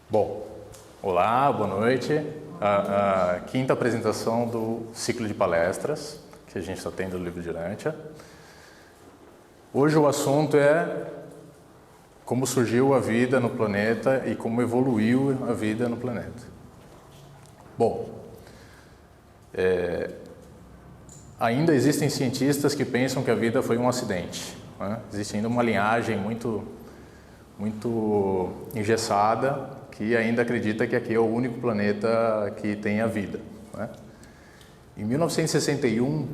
Bom, olá, boa noite. A quinta apresentação do ciclo de palestras que a gente está tendo no livro de Urantia. Hoje o assunto é como surgiu a vida no planeta e como evoluiu a vida no planeta. Bom, ainda existem cientistas que pensam que a vida foi um acidente, né? Existe ainda uma linhagem muito engessada que ainda acredita que aqui é o único planeta que tem a vida, né? Em 1961,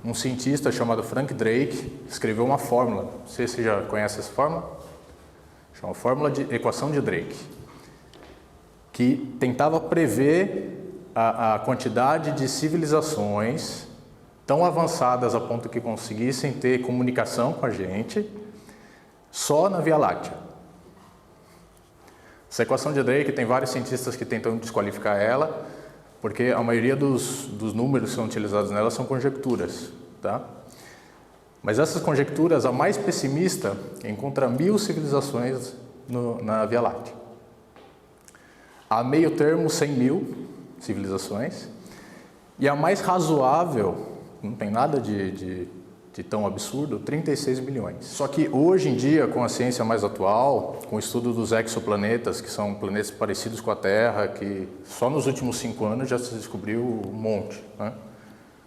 um cientista chamado Frank Drake escreveu uma fórmula, não sei se você já conhece essa fórmula, chama Fórmula de Equação de Drake, que tentava prever a quantidade de civilizações tão avançadas a ponto que conseguissem ter comunicação com a gente só na Via Láctea. Essa equação de Drake tem vários cientistas que tentam desqualificar ela, porque a maioria dos números que são utilizados nela são conjecturas, tá? Mas essas conjecturas, a mais pessimista, encontra 1000 civilizações na Via Láctea. A meio termo, 100.000 civilizações. E a mais razoável, não tem nada de tão absurdo, 36 milhões. Só que hoje em dia, com a ciência mais atual, com o estudo dos exoplanetas, que são planetas parecidos com a Terra, que só nos últimos 5 anos já se descobriu um monte, né?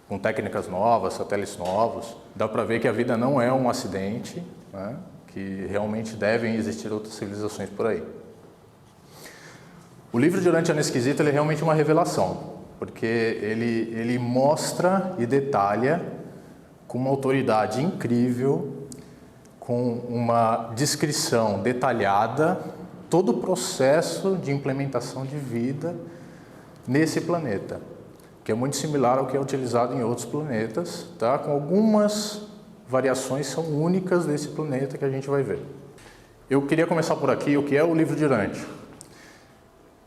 Com técnicas novas, satélites novos, dá para ver que a vida não é um acidente, né? Que realmente devem existir outras civilizações por aí. O livro de Urantia nesse quesito ele é realmente uma revelação, porque ele mostra e detalha com uma autoridade incrível, com uma descrição detalhada, todo o processo de implementação de vida nesse planeta, que é muito similar ao que é utilizado em outros planetas, tá? Com algumas variações que são únicas desse planeta que a gente vai ver. Eu queria começar por aqui, o que é o livro de Urantia.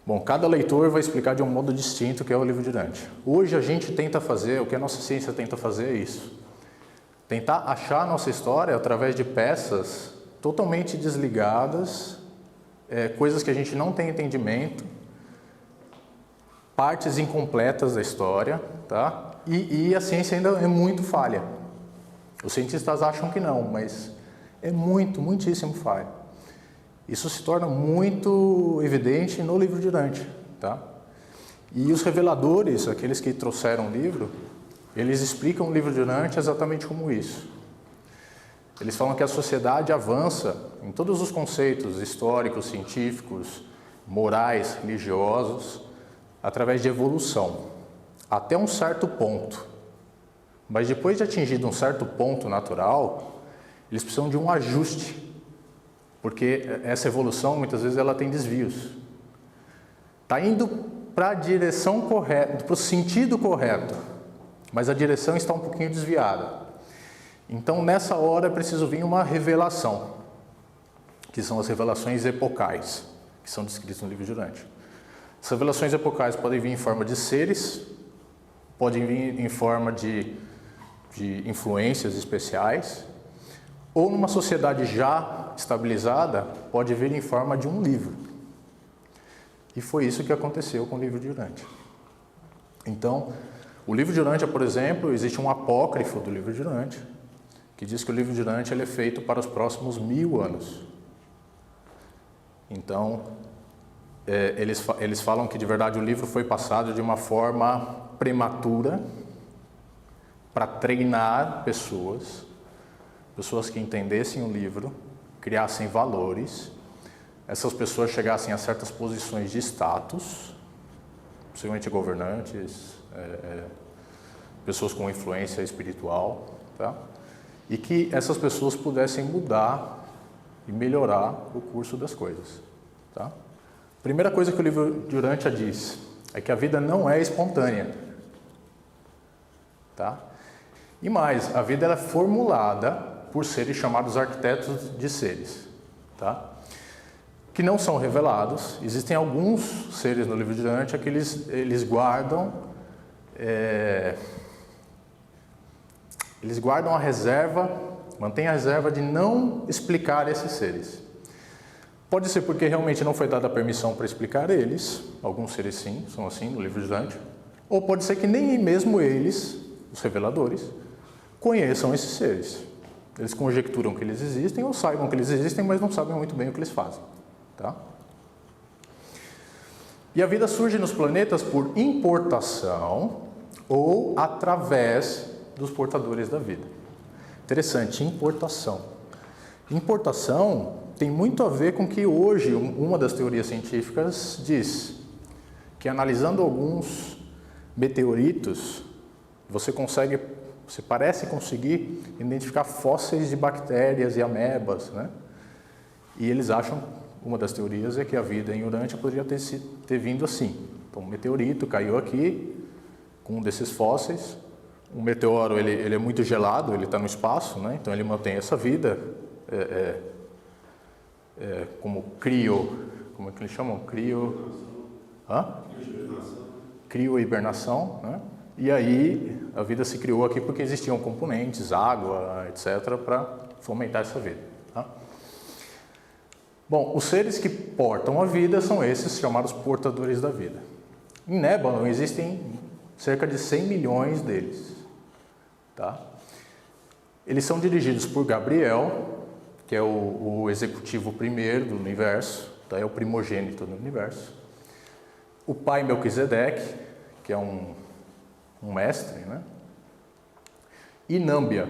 Bom, cada leitor vai explicar de um modo distinto o que é o livro de Urantia. Hoje a gente tenta fazer, o que a nossa ciência tenta fazer é isso. Tentar achar a nossa história através de peças totalmente desligadas, coisas que a gente não tem entendimento, partes incompletas da história, tá? E a ciência ainda é muito falha. Os cientistas acham que não, mas é muitíssimo falha. Isso se torna muito evidente no livro de Urantia, tá? E os reveladores, aqueles que trouxeram o livro, eles explicam o livro de Urantia exatamente como isso. Eles falam que a sociedade avança em todos os conceitos históricos, científicos, morais, religiosos, através de evolução, até um certo ponto. Mas depois de atingido um certo ponto natural, eles precisam de um ajuste, porque essa evolução, muitas vezes, ela tem desvios. Está indo para a direção correta, para o sentido correto, mas a direção está um pouquinho desviada. Então, nessa hora, é preciso vir uma revelação, que são as revelações epocais, que são descritas no livro de Urantia. As revelações epocais podem vir em forma de seres, podem vir em forma de influências especiais, ou numa sociedade já estabilizada, pode vir em forma de um livro. E foi isso que aconteceu com o livro de Urantia. Então, o livro de Urantia, por exemplo, existe um apócrifo do livro de Urantia, que diz que o livro de Urantia ele é feito para os próximos 1000 anos. Então, eles falam que, de verdade, o livro foi passado de uma forma prematura para treinar pessoas que entendessem o livro, criassem valores, essas pessoas chegassem a certas posições de status, possivelmente governantes, pessoas com influência espiritual, tá? E que essas pessoas pudessem mudar e melhorar o curso das coisas, tá? Primeira coisa que o livro de Urantia diz é que a vida não é espontânea, tá? E mais, a vida ela é formulada por seres chamados arquitetos de seres, tá? Que não são revelados. Existem alguns seres no livro de Urantia que eles guardam a reserva, mantêm a reserva de não explicar esses seres. Pode ser porque realmente não foi dada a permissão para explicar eles, alguns seres sim, são assim no livro de Dante, ou pode ser que nem mesmo eles, os reveladores, conheçam esses seres. Eles conjecturam que eles existem ou saibam que eles existem, mas não sabem muito bem o que eles fazem. Tá? E a vida surge nos planetas por importação ou através dos portadores da vida. Interessante, importação. Importação tem muito a ver com que hoje uma das teorias científicas diz que analisando alguns meteoritos, você parece conseguir identificar fósseis de bactérias e amebas, né? E eles acham, uma das teorias é que a vida em Urântia poderia ter vindo assim. Então, um meteorito caiu aqui com um desses fósseis. Um meteoro, ele é muito gelado, ele está no espaço, né? Então ele mantém essa vida como como é que eles chamam? Criohibernação, né? E aí a vida se criou aqui porque existiam componentes, água, etc., para fomentar essa vida. Tá? Bom, os seres que portam a vida são esses chamados portadores da vida. Em Nébano existem cerca de 100 milhões deles. Tá? Eles são dirigidos por Gabriel, que é o executivo primeiro do universo, tá? É o primogênito do universo. O pai Melquisedeque, que é um mestre, né? E Nâmbia,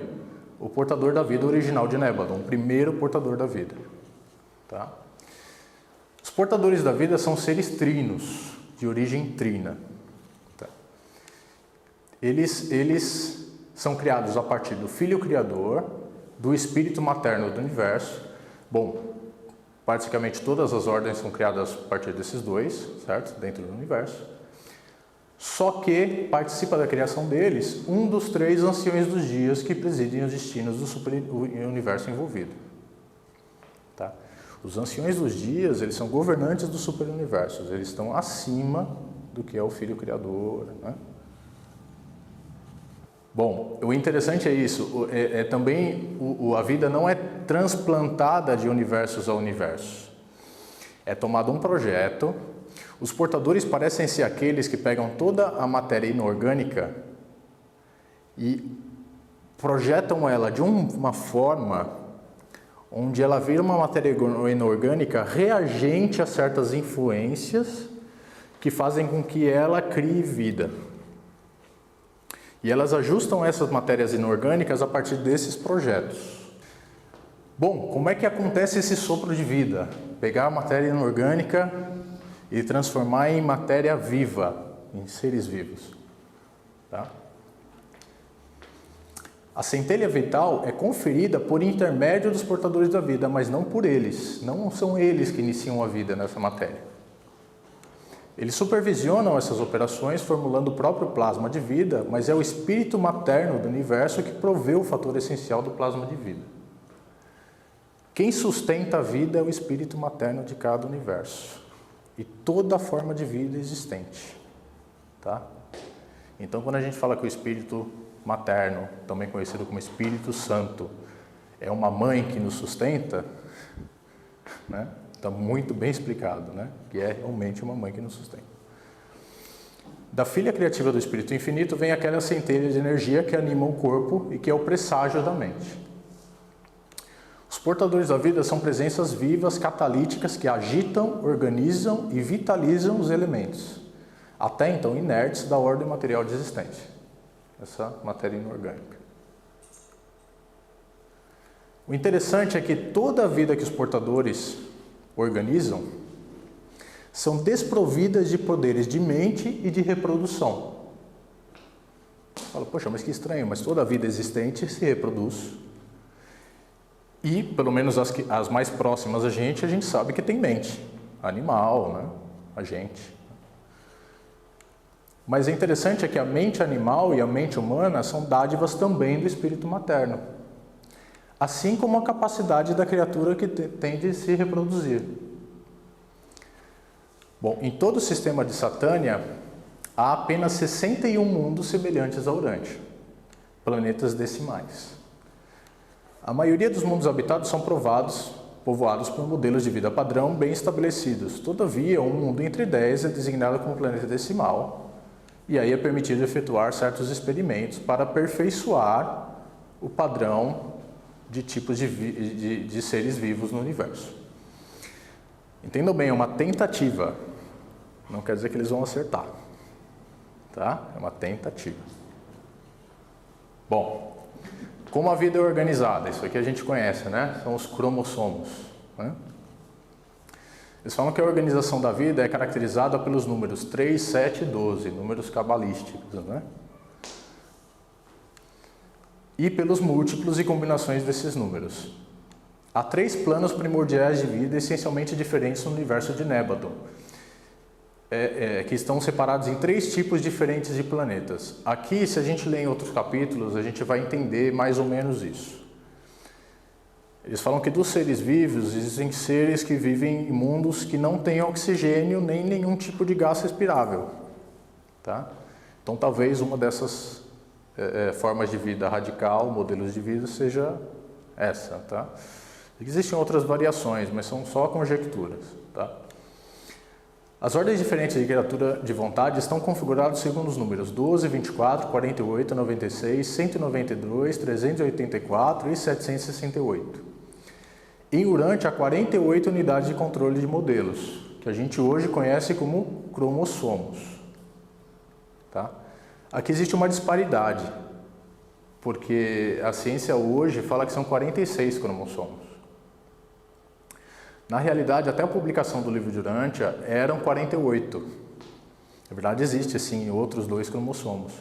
o portador da vida original de Nébano, o primeiro portador da vida. Tá? Os portadores da vida são seres trinos, de origem trina. Tá? Eles são criados a partir do Filho Criador, do Espírito Materno do Universo. Bom, praticamente todas as ordens são criadas a partir desses dois, certo? Dentro do Universo. Só que participa da criação deles um dos 3 anciões dos dias que presidem os destinos do super-universo envolvido. Tá? Os anciões dos dias, eles são governantes dos super-universos, eles estão acima do que é o Filho Criador, né? Bom, o interessante é isso, também a vida não é transplantada de universos a universo. É tomado um projeto, os portadores parecem ser aqueles que pegam toda a matéria inorgânica e projetam ela de uma forma onde ela vira uma matéria inorgânica reagente a certas influências que fazem com que ela crie vida. E elas ajustam essas matérias inorgânicas a partir desses projetos. Bom, como é que acontece esse sopro de vida? Pegar a matéria inorgânica e transformar em matéria viva, em seres vivos. Tá? A centelha vital é conferida por intermédio dos portadores da vida, mas não por eles. Não são eles que iniciam a vida nessa matéria. Eles supervisionam essas operações formulando o próprio plasma de vida, mas é o espírito materno do universo que provê o fator essencial do plasma de vida. Quem sustenta a vida é o espírito materno de cada universo e toda forma de vida existente. Tá? Então, quando a gente fala que o espírito materno, também conhecido como Espírito Santo, é uma mãe que nos sustenta, né? Está muito bem explicado, né? Que é realmente uma mãe que nos sustenta. Da filha criativa do Espírito Infinito vem aquela centelha de energia que anima o corpo e que é o presságio da mente. Os portadores da vida são presenças vivas, catalíticas, que agitam, organizam e vitalizam os elementos, até então inertes da ordem material de existência, essa matéria inorgânica. O interessante é que toda a vida que os portadores organizam são desprovidas de poderes de mente e de reprodução. Fala, poxa, mas que estranho, mas toda a vida existente se reproduz. E, pelo menos as mais próximas a gente sabe que tem mente. Animal, né? A gente. Mas é interessante é que a mente animal e a mente humana são dádivas também do espírito materno. Assim como a capacidade da criatura que tem de se reproduzir. Bom, em todo o sistema de Satânia, há apenas 61 mundos semelhantes a Urântia, planetas decimais. A maioria dos mundos habitados são provados povoados por modelos de vida padrão bem estabelecidos. Todavia, um mundo entre 10 é designado como planeta decimal, e aí é permitido efetuar certos experimentos para aperfeiçoar o padrão de tipos de seres vivos no universo. Entendam bem, é uma tentativa, não quer dizer que eles vão acertar, tá? É uma tentativa. Bom, como a vida é organizada? Isso aqui a gente conhece, né? São os cromossomos, né? Eles falam que a organização da vida é caracterizada pelos números 3, 7 e 12, números cabalísticos, né? E pelos múltiplos e combinações desses números. Há 3 planos primordiais de vida essencialmente diferentes no universo de Nébadon, que estão separados em 3 tipos diferentes de planetas. Aqui, se a gente ler em outros capítulos, a gente vai entender mais ou menos isso. Eles falam que dos seres vivos, existem seres que vivem em mundos que não têm oxigênio nem nenhum tipo de gás respirável. Tá? Então, talvez uma dessas formas de vida radical, modelos de vida, seja essa. Tá? Existem outras variações, mas são só conjecturas. Tá? As ordens diferentes de criatura de vontade estão configuradas segundo os números 12, 24, 48, 96, 192, 384 e 768. Em Urântia há 48 unidades de controle de modelos, que a gente hoje conhece como cromossomos. Tá? Aqui existe uma disparidade, porque a ciência hoje fala que são 46 cromossomos. Na realidade, até a publicação do livro de Urântia eram 48. Na verdade, existe sim outros 2 cromossomos.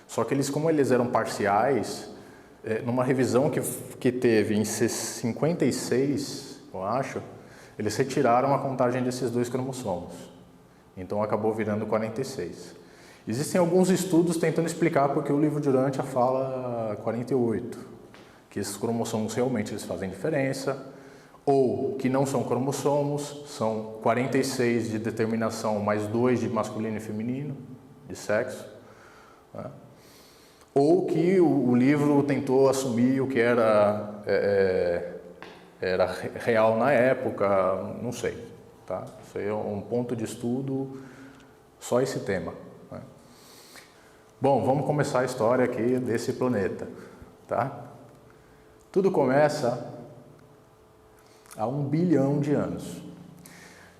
Só que como eles eram parciais, numa revisão que teve em 56, eu acho, eles retiraram a contagem desses 2 cromossomos. Então acabou virando 46. Existem alguns estudos tentando explicar porque o livro de Urântia fala 48, que esses cromossomos realmente eles fazem diferença, ou que não são cromossomos, são 46 de determinação mais 2 de masculino e feminino, de sexo, né? Ou que o livro tentou assumir o que era real na época, não sei. Tá? Isso aí é um ponto de estudo, só esse tema. Né? Bom, vamos começar a história aqui desse planeta. Tá? Tudo começa há 1 bilhão de anos.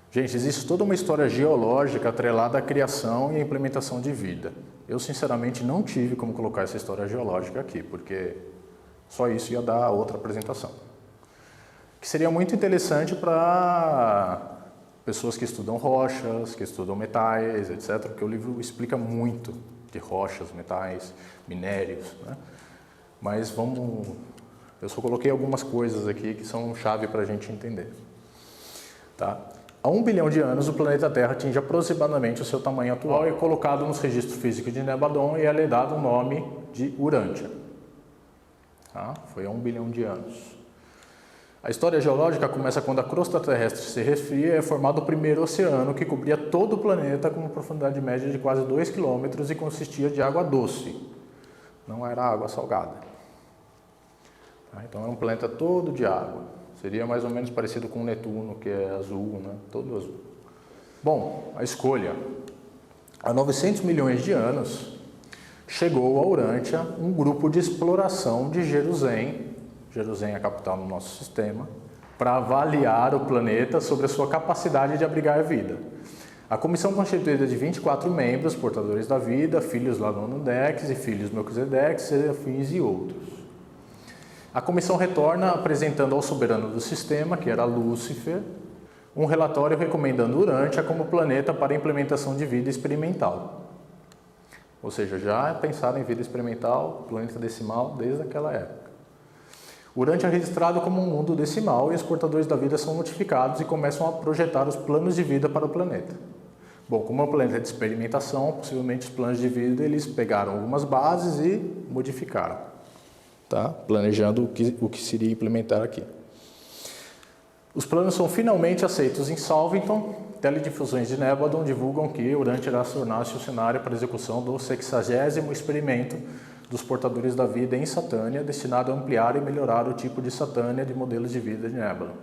Gente, existe toda uma história geológica atrelada à criação e à implementação de vida. Eu, sinceramente, não tive como colocar essa história geológica aqui, porque só isso ia dar outra apresentação. Que seria muito interessante para pessoas que estudam rochas, que estudam metais, etc., porque o livro explica muito de rochas, metais, minérios, né? Mas eu só coloquei algumas coisas aqui que são chave para a gente entender. Tá? Há 1 bilhão de anos, o planeta Terra atinge aproximadamente o seu tamanho atual e é colocado nos registros físicos de Nébadon e é dado o nome de Urântia. Tá? Foi há 1 bilhão de anos. A história geológica começa quando a crosta terrestre se resfria e é formado o primeiro oceano que cobria todo o planeta com uma profundidade média de quase 2 km e consistia de água doce. Não era água salgada. Então é um planeta todo de água. Seria mais ou menos parecido com o Netuno, que é azul, né? Todo azul. Bom, a escolha. Há 900 milhões de anos, chegou a Urântia um grupo de exploração de Jerusalém é a capital do nosso sistema, para avaliar o planeta sobre a sua capacidade de abrigar a vida. A comissão constituída de 24 membros, portadores da vida, filhos Ladonodex e filhos Melquisedex, Serafins e outros. A comissão retorna apresentando ao soberano do sistema, que era Lúcifer, um relatório recomendando Urântia como planeta para a implementação de vida experimental. Ou seja, já pensaram em vida experimental, planeta decimal, desde aquela época. Urântia é registrado como um mundo decimal e os portadores da vida são notificados e começam a projetar os planos de vida para o planeta. Bom, como é um planeta de experimentação, possivelmente os planos de vida eles pegaram algumas bases e modificaram. Tá? Planejando o que seria implementar aqui. Os planos são finalmente aceitos em Salvington. Teledifusões de Nébadon divulgam que Urântia irá tornar-se o cenário para a execução do 60º experimento dos portadores da vida em Satânia, destinado a ampliar e melhorar o tipo de Satânia de modelos de vida de Nébadon.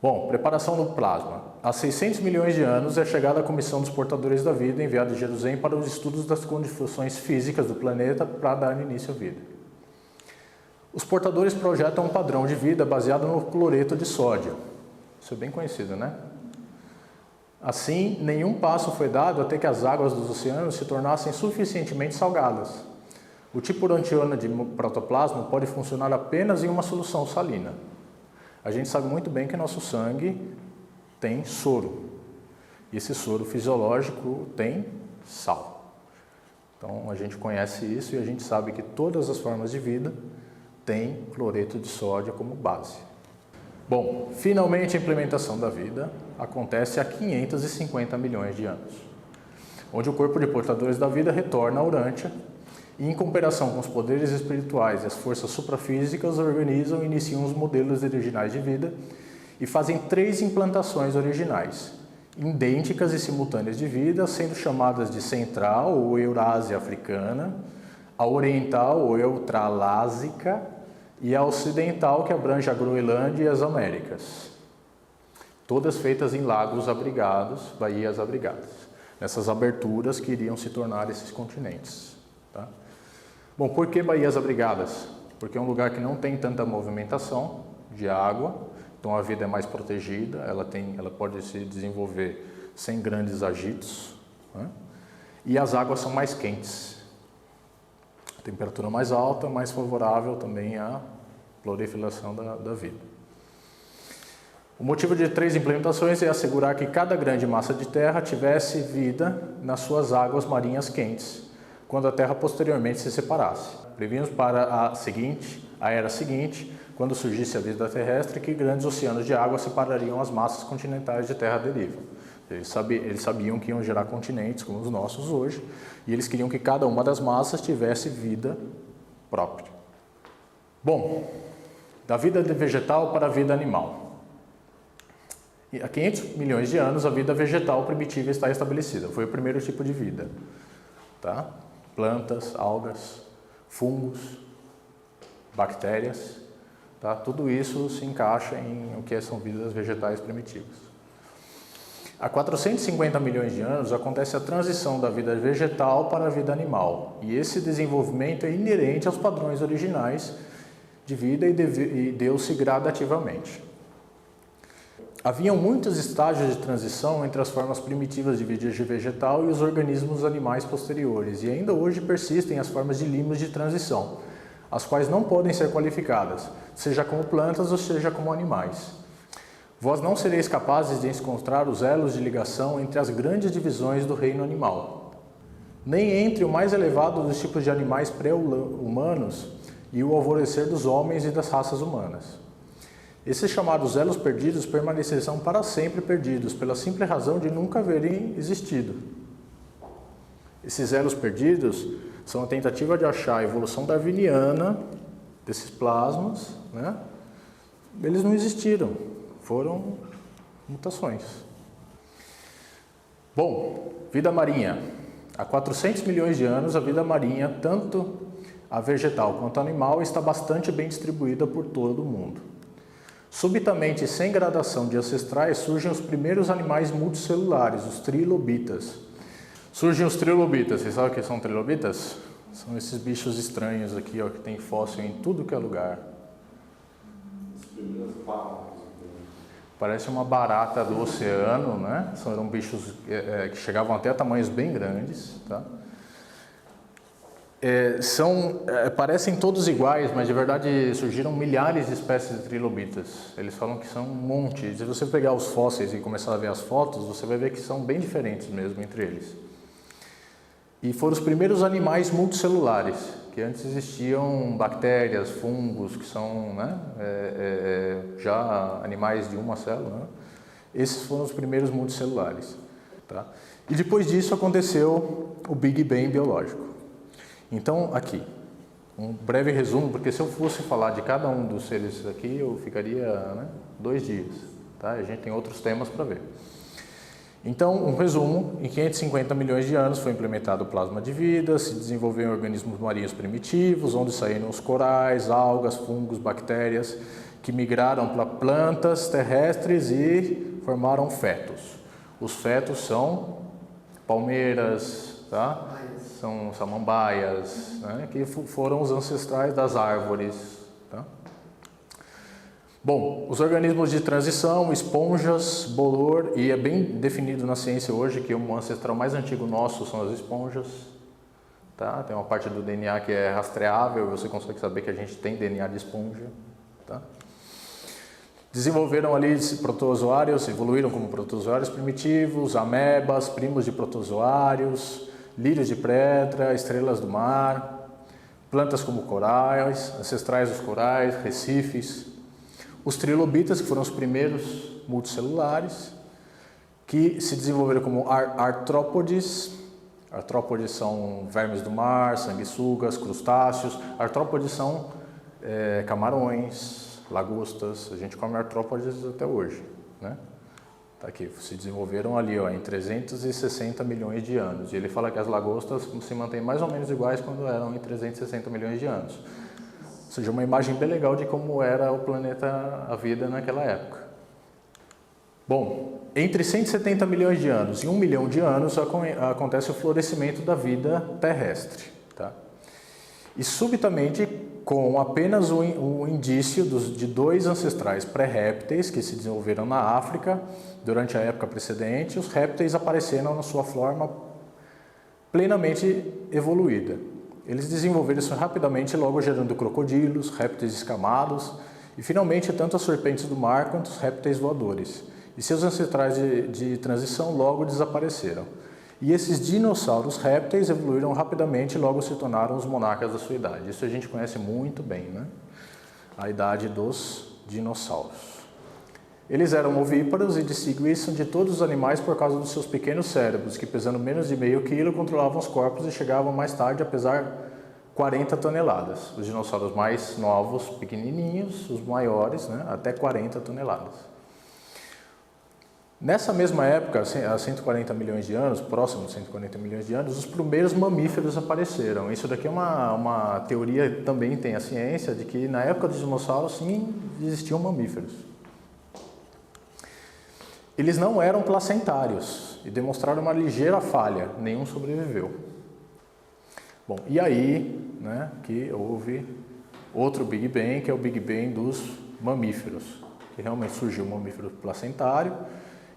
Bom, preparação do plasma. Há 600 milhões de anos é chegada a Comissão dos Portadores da Vida, enviada de Jerusalém para os estudos das condições físicas do planeta para dar início à vida. Os portadores projetam um padrão de vida baseado no cloreto de sódio. Isso é bem conhecido, né? Assim, nenhum passo foi dado até que as águas dos oceanos se tornassem suficientemente salgadas. O tipo antiona de protoplasma pode funcionar apenas em uma solução salina. A gente sabe muito bem que nosso sangue tem soro. E esse soro fisiológico tem sal. Então, a gente conhece isso e a gente sabe que todas as formas de vida têm cloreto de sódio como base. Bom, finalmente a implementação da vida acontece há 550 milhões de anos, onde o corpo de portadores da vida retorna à Urântia e, em cooperação com os poderes espirituais e as forças suprafísicas, organizam e iniciam os modelos originais de vida e fazem 3 implantações originais, idênticas e simultâneas de vida, sendo chamadas de Central ou Eurásia Africana, a Oriental ou Australásica e a Ocidental, que abrange a Groenlândia e as Américas. Todas feitas em lagos abrigados, baías abrigadas, nessas aberturas que iriam se tornar esses continentes. Tá? Bom, por que baías abrigadas? Porque é um lugar que não tem tanta movimentação de água, então a vida é mais protegida, ela pode se desenvolver sem grandes agitos, né? E as águas são mais quentes. A temperatura mais alta, mais favorável também à proliferação da vida. O motivo de 3 implementações é assegurar que cada grande massa de terra tivesse vida nas suas águas marinhas quentes, quando a Terra posteriormente se separasse. Previmos para a era seguinte, quando surgisse a vida terrestre, que grandes oceanos de água separariam as massas continentais de terra à deriva. Eles sabiam que iam gerar continentes como os nossos hoje, e eles queriam que cada uma das massas tivesse vida própria. Bom, da vida vegetal para a vida animal. Há 500 milhões de anos, a vida vegetal primitiva está estabelecida. Foi o primeiro tipo de vida. Tá? Plantas, algas, fungos, bactérias. Tá? Tudo isso se encaixa em o que são vidas vegetais primitivas. Há 450 milhões de anos acontece a transição da vida vegetal para a vida animal. E esse desenvolvimento é inerente aos padrões originais de vida e deu-se gradativamente. Haviam muitos estágios de transição entre as formas primitivas de vida vegetal e os organismos animais posteriores, e ainda hoje persistem as formas de limos de transição, as quais não podem ser qualificadas, seja como plantas ou seja como animais. Vós não sereis capazes de encontrar os elos de ligação entre as grandes divisões do reino animal, nem entre o mais elevado dos tipos de animais pré-humanos e o alvorecer dos homens e das raças humanas. Esses chamados elos perdidos permanecerão para sempre perdidos, pela simples razão de nunca haverem existido. Esses elos perdidos são a tentativa de achar a evolução darwiniana desses plasmas, né? Eles não existiram, foram mutações. Bom, vida marinha. Há 400 milhões de anos, a vida marinha, tanto a vegetal quanto a animal, está bastante bem distribuída por todo o mundo. Subitamente, sem gradação de ancestrais, surgem os primeiros animais multicelulares, os trilobitas. Surgem os trilobitas. Vocês sabem o que são trilobitas? São esses bichos estranhos aqui, ó, que tem fóssil em tudo que é lugar. Parece uma barata do oceano, né? Eram bichos que chegavam até a tamanhos bem grandes, tá? Parecem todos iguais, mas de verdade surgiram milhares de espécies de trilobitas. Eles falam que são um monte. Se você pegar os fósseis e começar a ver as fotos, você vai ver que são bem diferentes mesmo entre eles. E foram os primeiros animais multicelulares, que antes existiam bactérias, fungos, que são, né, já animais de uma célula, né? Esses foram os primeiros multicelulares. Tá? E depois disso aconteceu o Big Bang biológico. Então, aqui, um breve resumo, porque se eu fosse falar de cada um dos seres aqui, eu ficaria, né, 2 dias. Tá? A gente tem outros temas para ver. Então, um resumo, em 550 milhões de anos foi implementado o plasma de vida, se desenvolveram organismos marinhos primitivos, onde saíram os corais, algas, fungos, bactérias, que migraram para plantas terrestres e formaram fetos. Os fetos são palmeiras, tá? São samambaias, né? Que foram os ancestrais das árvores. Tá? Bom, os organismos de transição, esponjas, bolor, e é bem definido na ciência hoje que o ancestral mais antigo nosso são as esponjas. Tá? Tem uma parte do DNA que é rastreável, você consegue saber que a gente tem DNA de esponja. Tá? Desenvolveram ali protozoários, evoluíram como protozoários primitivos, amebas, primos de protozoários, lírios de pedra, estrelas do mar, plantas como corais, ancestrais dos corais, recifes, os trilobitas, que foram os primeiros multicelulares, que se desenvolveram como artrópodes. Artrópodes são vermes do mar, sanguessugas, crustáceos. Artrópodes são camarões, lagostas. A gente come artrópodes até hoje, né? Tá aqui, se desenvolveram ali, ó, em 360 milhões de anos. E ele fala que as lagostas se mantêm mais ou menos iguais quando eram em 360 milhões de anos. Ou seja, uma imagem bem legal de como era o planeta, a vida naquela época. Bom, entre 170 milhões de anos e 1 milhão de anos acontece o florescimento da vida terrestre. Tá? E subitamente, com apenas o indício de dois ancestrais pré-répteis que se desenvolveram na África durante a época precedente, os répteis apareceram na sua forma plenamente evoluída. Eles desenvolveram isso rapidamente, logo gerando crocodilos, répteis escamados e finalmente tanto as serpentes do mar quanto os répteis voadores. E seus ancestrais de transição logo desapareceram. E esses dinossauros répteis evoluíram rapidamente e logo se tornaram os monarcas da sua idade. Isso a gente conhece muito bem, né? A idade dos dinossauros. Eles eram ovíparos e distinguiam de todos os animais por causa dos seus pequenos cérebros, que pesando menos de meio quilo, controlavam os corpos e chegavam mais tarde a pesar 40 toneladas. Os dinossauros mais novos, pequenininhos, os maiores, né? Até 40 toneladas. Nessa mesma época, há 140 milhões de anos, próximo de 140 milhões de anos, os primeiros mamíferos apareceram. Isso daqui é uma teoria, também tem a ciência, de que na época dos dinossauros, sim, existiam mamíferos. Eles não eram placentários e demonstraram uma ligeira falha, nenhum sobreviveu. Bom, e aí, né, que houve outro Big Bang, que é o Big Bang dos mamíferos, que realmente surgiu o mamífero placentário.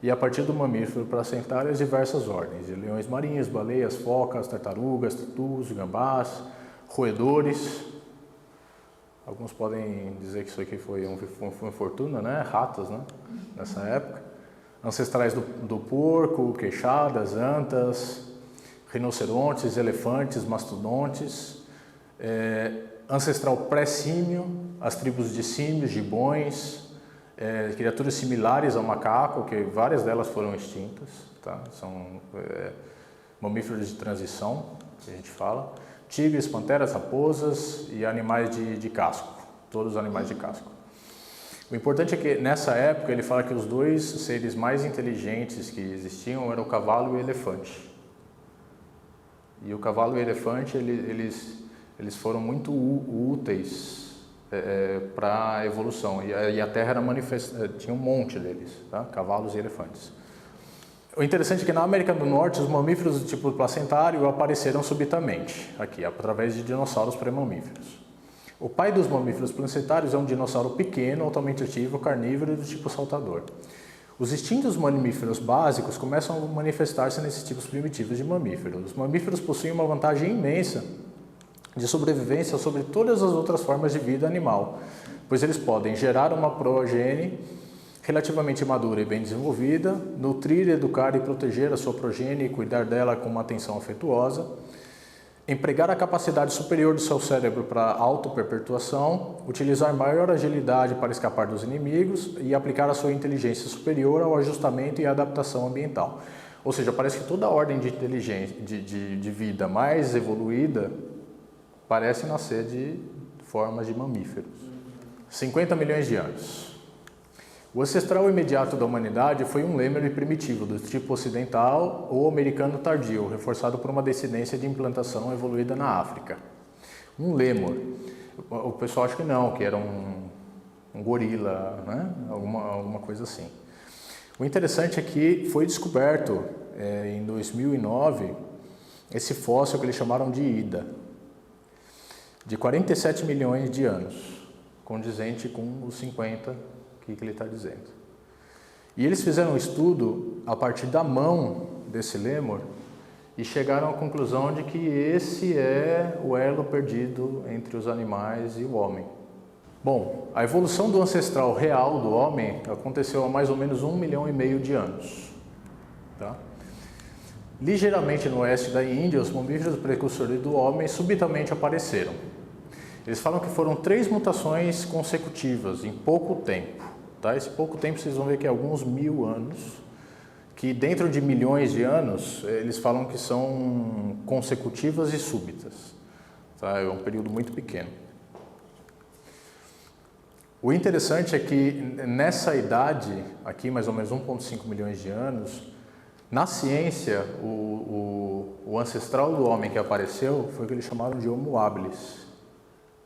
E a partir do mamífero placentário, as diversas ordens, de leões marinhos, baleias, focas, tartarugas, tatus, gambás, roedores. Alguns podem dizer que isso aqui foi uma fortuna, né? Ratas, né? Nessa época. Ancestrais do porco, queixadas, antas, rinocerontes, elefantes, mastodontes. Ancestral pré-símio, as tribos de símios, gibões. Criaturas similares ao macaco, que várias delas foram extintas, tá? São mamíferos de transição, que a gente fala, tigres, panteras, raposas e animais de casco, todos os animais de casco. O importante é que nessa época ele fala que os dois seres mais inteligentes que existiam eram o cavalo e o elefante. E o cavalo e o elefante eles foram muito úteis para a evolução, e a Terra tinha um monte deles, tá? Cavalos e elefantes. O interessante é que na América do Norte os mamíferos do tipo placentário apareceram subitamente, aqui, através de dinossauros pré-mamíferos. O pai dos mamíferos placentários é um dinossauro pequeno, altamente ativo, carnívoro e do tipo saltador. Os instintos mamíferos básicos começam a manifestar-se nesses tipos primitivos de mamíferos. Os mamíferos possuem uma vantagem imensa de sobrevivência sobre todas as outras formas de vida animal, pois eles podem gerar uma progenie relativamente madura e bem desenvolvida, nutrir, educar e proteger a sua progenie e cuidar dela com uma atenção afetuosa, empregar a capacidade superior do seu cérebro para autoperpetuação, utilizar maior agilidade para escapar dos inimigos e aplicar a sua inteligência superior ao ajustamento e adaptação ambiental. Ou seja, parece que toda a ordem de inteligência, de vida mais evoluída parece nascer de formas de mamíferos. 50 milhões de anos. O ancestral imediato da humanidade foi um lêmure primitivo, do tipo ocidental ou americano tardio, reforçado por uma descendência de implantação evoluída na África. Um lêmur. O pessoal acha que não, que era um gorila, né? Alguma coisa assim. O interessante é que foi descoberto em 2009 esse fóssil que eles chamaram de Ida, de 47 milhões de anos, condizente com os 50 que ele está dizendo. E eles fizeram um estudo a partir da mão desse lêmur e chegaram à conclusão de que esse é o elo perdido entre os animais e o homem. Bom, a evolução do ancestral real do homem aconteceu há mais ou menos 1,5 milhão de anos. Tá? Ligeiramente no oeste da Índia, os mamíferos precursores do homem subitamente apareceram. Eles falam que foram 3 mutações consecutivas em pouco tempo. Tá? Esse pouco tempo vocês vão ver que é alguns 1000 anos, que dentro de milhões de anos, eles falam que são consecutivas e súbitas. Tá? É um período muito pequeno. O interessante é que nessa idade, aqui mais ou menos 1,5 milhões de anos, na ciência, o ancestral do homem que apareceu foi o que eles chamaram de Homo habilis.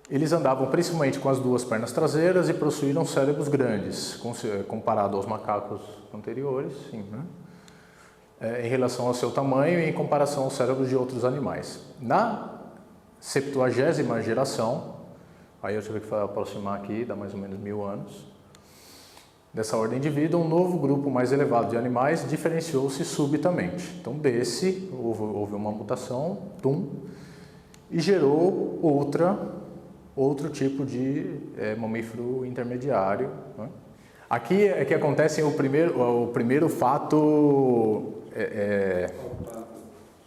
Eles andavam principalmente com as 2 pernas traseiras e possuíam cérebros grandes, comparado aos macacos anteriores, sim, né? Em relação ao seu tamanho e em comparação aos cérebros de outros animais. Na 70ª geração, aí eu tive que aproximar aqui, dá mais ou menos 1000 anos, dessa ordem de vida, um novo grupo mais elevado de animais diferenciou-se subitamente. Então desse, houve uma mutação, e gerou outro tipo de mamífero intermediário. Né? Aqui é que acontece o primeiro fato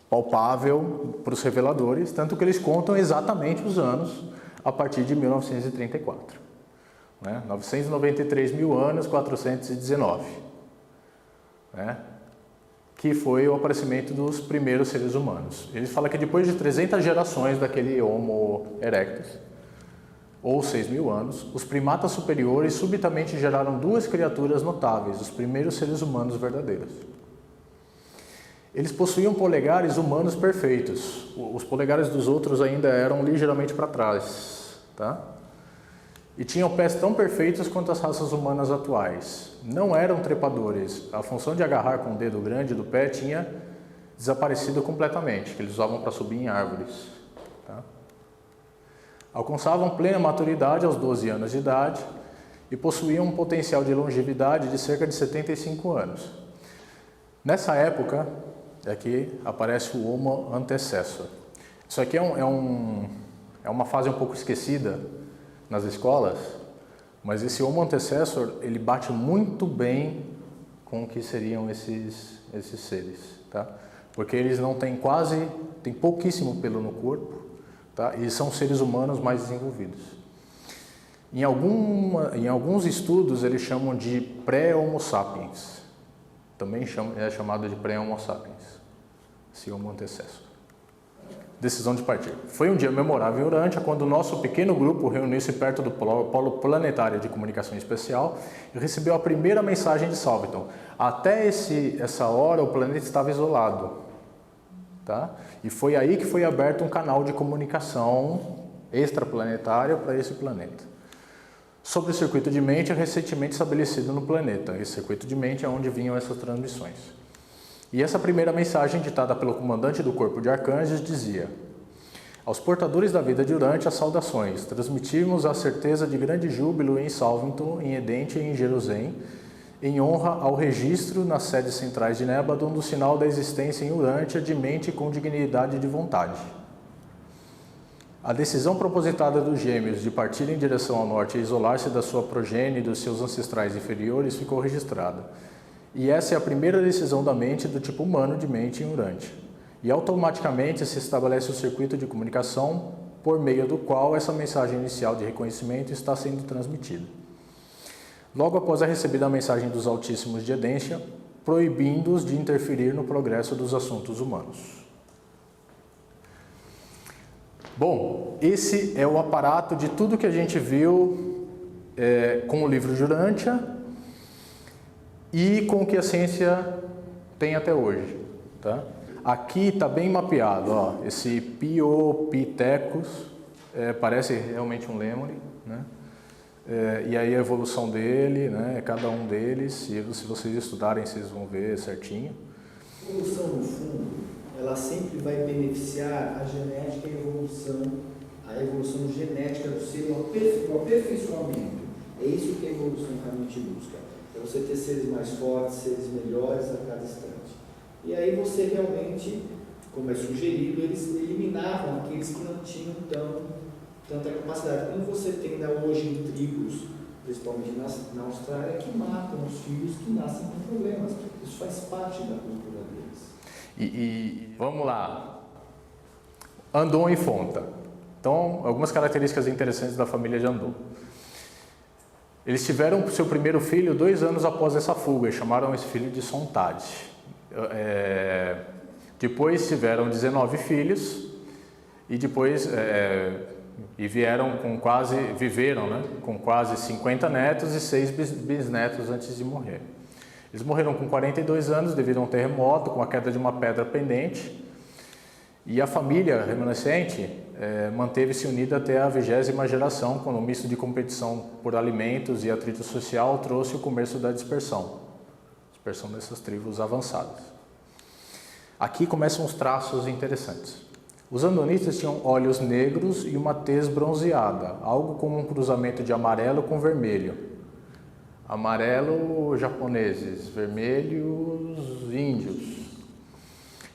palpável para os reveladores, tanto que eles contam exatamente os anos a partir de 1934. Né? 993.419, né? Que foi o aparecimento dos primeiros seres humanos. Eles falam que depois de 300 gerações daquele Homo erectus, ou 6.000 anos, os primatas superiores subitamente geraram 2 criaturas notáveis, os primeiros seres humanos verdadeiros. Eles possuíam polegares humanos perfeitos. Os polegares dos outros ainda eram ligeiramente para trás, tá? E tinham pés tão perfeitos quanto as raças humanas atuais. Não eram trepadores. A função de agarrar com o dedo grande do pé tinha desaparecido completamente, que eles usavam para subir em árvores. Tá? Alcançavam plena maturidade aos 12 anos de idade e possuíam um potencial de longevidade de cerca de 75 anos. Nessa época, aqui aparece o Homo antecessor. Isso aqui é uma fase um pouco esquecida nas escolas, mas esse Homo antecessor, ele bate muito bem com o que seriam esses seres, tá? Porque eles não têm tem pouquíssimo pelo no corpo, tá? E são seres humanos mais desenvolvidos. Em alguns estudos eles chamam de pré-Homo sapiens, também é chamado de pré-Homo sapiens, esse Homo antecessor. Decisão de partir. Foi um dia memorável em Urântia, quando o nosso pequeno grupo reuniu-se perto do Polo Planetário de Comunicação Especial e recebeu a primeira mensagem de Salviton. Até essa hora o planeta estava isolado. Tá? E foi aí que foi aberto um canal de comunicação extraplanetária para esse planeta. Sobre o circuito de mente recentemente estabelecido no planeta. Esse circuito de mente é onde vinham essas transmissões. E essa primeira mensagem, ditada pelo comandante do corpo de arcanjos, dizia: aos portadores da vida de Urântia, saudações. Transmitimos a certeza de grande júbilo em Salviton, em Edente e em Jerusalém, em honra ao registro nas sedes centrais de Nébadon do sinal da existência em Urântia de mente com dignidade de vontade. A decisão propositada dos gêmeos de partir em direção ao norte e isolar-se da sua progênie e dos seus ancestrais inferiores ficou registrada. E essa é a primeira decisão da mente do tipo humano de mente em Urântia. E automaticamente se estabelece o circuito de comunicação por meio do qual essa mensagem inicial de reconhecimento está sendo transmitida. Logo após a recebida a mensagem dos Altíssimos de Edência, proibindo-os de interferir no progresso dos assuntos humanos. Bom, esse é o aparato de tudo que a gente viu com o livro de Urântia e com o que a ciência tem até hoje. Tá? Aqui está bem mapeado, ó, esse Piopithecus, parece realmente um lêmure, né? e aí a evolução dele, né, cada um deles, e se vocês estudarem, vocês vão ver certinho. A evolução, no fundo, ela sempre vai beneficiar a genética e a evolução genética do ser, o aperfeiçoamento. É isso que a evolução realmente busca. É você ter seres mais fortes, seres melhores a cada instante. E aí você realmente, como é sugerido, eles eliminavam aqueles que não tinham tanta capacidade. Como você tem ainda hoje em tribos, principalmente na Austrália, que matam os filhos que nascem com problemas. Isso faz parte da cultura deles. E vamos lá. Andon e Fonta. Então, algumas características interessantes da família de Andon. Eles tiveram seu primeiro filho 2 anos após essa fuga e chamaram esse filho de Sontad. Depois tiveram 19 filhos e depois viveram com quase 50 netos e 6 bisnetos antes de morrer. Eles morreram com 42 anos devido a um terremoto, com a queda de uma pedra pendente, e a família remanescente manteve-se unida até a 20ª geração, quando o misto de competição por alimentos e atrito social trouxe o começo da dispersão dessas tribos avançadas. Aqui começam os traços interessantes. Os andonitas tinham olhos negros e uma tez bronzeada, algo como um cruzamento de amarelo com vermelho. Amarelo, japoneses, vermelhos, índios.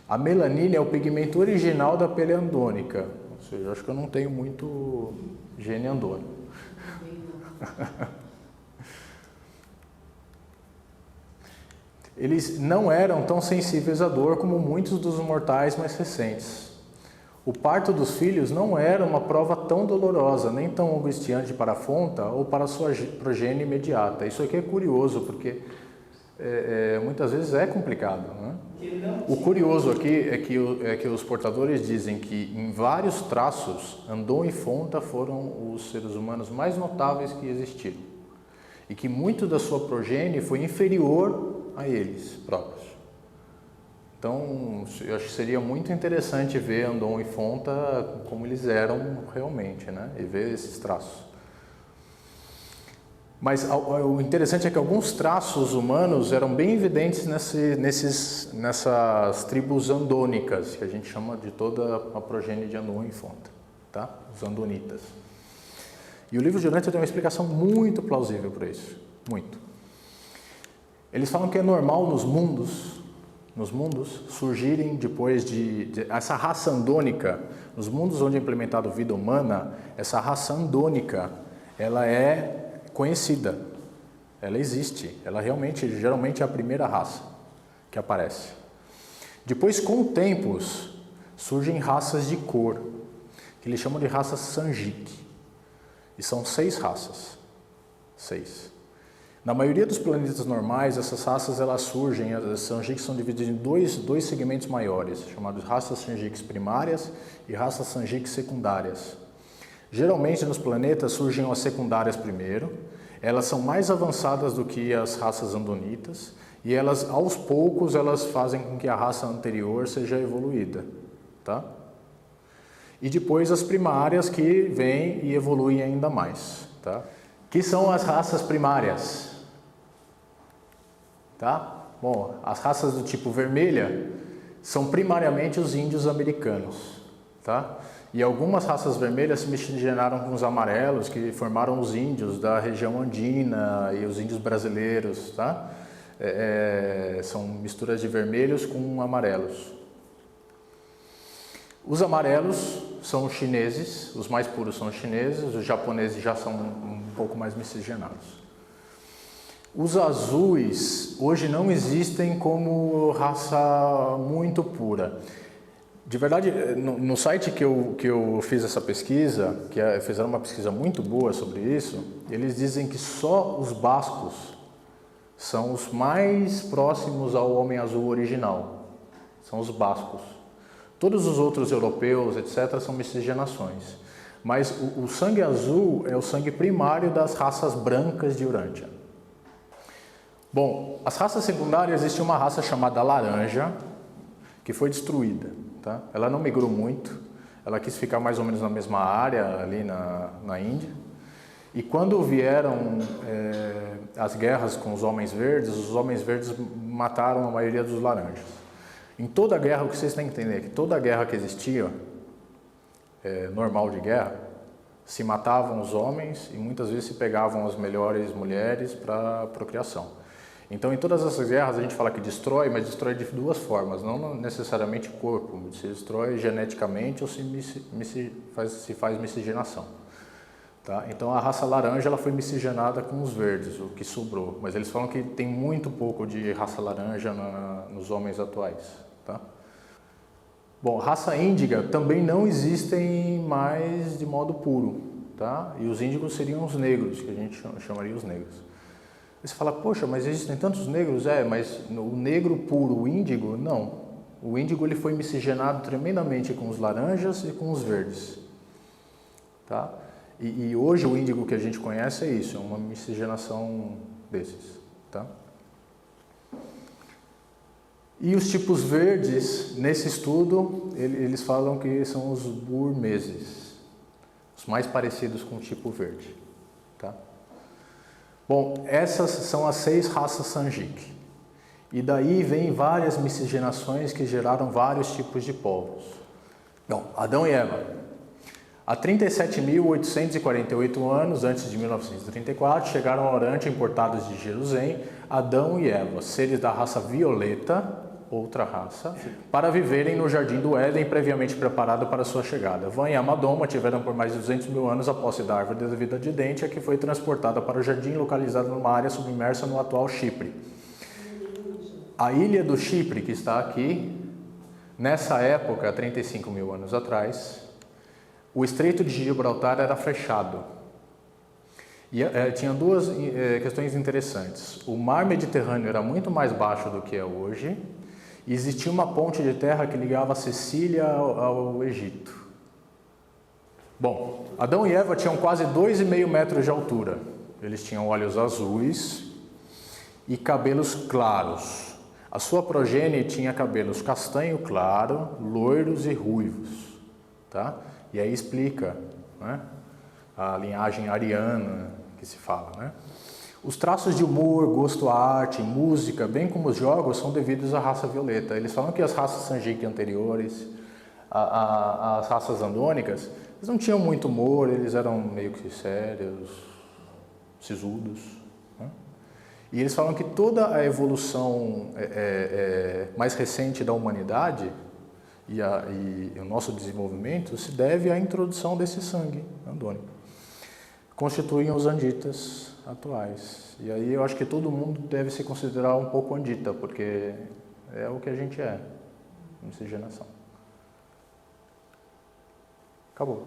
A melanina é o pigmento original da pele andônica. Ou seja, eu acho que eu não tenho muito gene andônico. Eles não eram tão sensíveis à dor como muitos dos mortais mais recentes. O parto dos filhos não era uma prova tão dolorosa, nem tão angustiante para a Fonta ou para a sua progênie imediata. Isso aqui é curioso, porque muitas vezes é complicado, né? O curioso aqui é que os portadores dizem que em vários traços, Andon e Fonta foram os seres humanos mais notáveis que existiram. E que muito da sua progênie foi inferior a eles próprios. Então, eu acho que seria muito interessante ver Andon e Fonta como eles eram realmente, né? E ver esses traços. Mas o interessante é que alguns traços humanos eram bem evidentes nessas tribos andônicas, que a gente chama de toda a progênie de Andon e Fonta, tá? Os andonitas. E o livro de Urântia tem uma explicação muito plausível para isso, muito. Eles falam que é normal nos mundos surgirem depois de essa raça andônica, nos mundos onde é implementado vida humana, essa raça andônica, ela é conhecida, ela existe, ela geralmente é a primeira raça que aparece. Depois, com o tempo, surgem raças de cor, que eles chamam de raças Sanjik, e são 6 raças, 6. Na maioria dos planetas normais, essas raças elas surgem, as Sanjiks são divididas em dois segmentos maiores, chamados raças Sanjiks primárias e raças Sanjiks secundárias. Geralmente nos planetas surgem as secundárias primeiro, elas são mais avançadas do que as raças andonitas e elas, aos poucos, elas fazem com que a raça anterior seja evoluída, tá? E depois as primárias que vêm e evoluem ainda mais, tá? Que são as raças primárias, tá? Bom, as raças do tipo vermelha são primariamente os índios americanos, tá? E algumas raças vermelhas se miscigenaram com os amarelos, que formaram os índios da região andina e os índios brasileiros, tá? São misturas de vermelhos com amarelos. Os amarelos são os chineses, os mais puros são os chineses, os japoneses já são um pouco mais miscigenados. Os azuis hoje não existem como raça muito pura. De verdade, no site que eu fiz essa pesquisa, fizeram uma pesquisa muito boa sobre isso, eles dizem que só os bascos são os mais próximos ao homem azul original. São os bascos. Todos os outros europeus, etc., são miscigenações. Mas o sangue azul é o sangue primário das raças brancas de Urântia. Bom, as raças secundárias, existe uma raça chamada laranja, que foi destruída. Tá? Ela não migrou muito, ela quis ficar mais ou menos na mesma área ali na Índia. E quando vieram as guerras com os homens verdes mataram a maioria dos laranjas. Em toda guerra, o que vocês têm que entender é que toda guerra que existia, normal de guerra, se matavam os homens e muitas vezes se pegavam as melhores mulheres para procriação. Então, em todas essas guerras, a gente fala que destrói, mas destrói de duas formas, não necessariamente o corpo, se destrói geneticamente ou se faz miscigenação. Tá? Então, a raça laranja ela foi miscigenada com os verdes, o que sobrou, mas eles falam que tem muito pouco de raça laranja nos homens atuais. Tá? Bom, raça índiga também não existem mais de modo puro, tá? E os índigos seriam os negros, que a gente chamaria os negros. Você fala, poxa, mas existem tantos negros? Mas o negro puro, o índigo, não. O índigo ele foi miscigenado tremendamente com os laranjas e com os verdes. Tá? E hoje o índigo que a gente conhece é isso, é uma miscigenação desses. Tá? E os tipos verdes, nesse estudo, eles falam que são os burmeses, os mais parecidos com o tipo verde. Tá? Bom, essas são as 6 raças Sanjik. E daí vem várias miscigenações que geraram vários tipos de povos. Bom, Adão e Eva. Há 37.848 anos, antes de 1934, chegaram ao Oriente importados de Jerusalém, Adão e Eva, seres da raça violeta, outra raça, para viverem no Jardim do Éden, previamente preparado para sua chegada. Van e Amadoma tiveram por mais de 200 mil anos a posse da árvore da vida de Dentia, que foi transportada para o jardim localizado numa área submersa no atual Chipre. A ilha do Chipre, que está aqui, nessa época, 35 mil anos atrás, o Estreito de Gibraltar era fechado. E tinha duas questões interessantes. O mar Mediterrâneo era muito mais baixo do que é hoje, e existia uma ponte de terra que ligava a Sicília ao Egito. Bom, Adão e Eva tinham quase 2,5 metros de altura. Eles tinham olhos azuis e cabelos claros. A sua progenie tinha cabelos castanho claro, loiros e ruivos. Tá? E aí explica, né, a linhagem ariana que se fala, né? Os traços de humor, gosto à arte, música, bem como os jogos, são devidos à raça violeta. Eles falam que as raças Sanjik anteriores, as raças andônicas, eles não tinham muito humor, eles eram meio que sérios, sisudos. Né? E eles falam que toda a evolução mais recente da humanidade e o nosso desenvolvimento se deve à introdução desse sangue andônico. Constituem os anditas atuais. E aí eu acho que todo mundo deve se considerar um pouco andita, porque é o que a gente é, miscigenação. Acabou.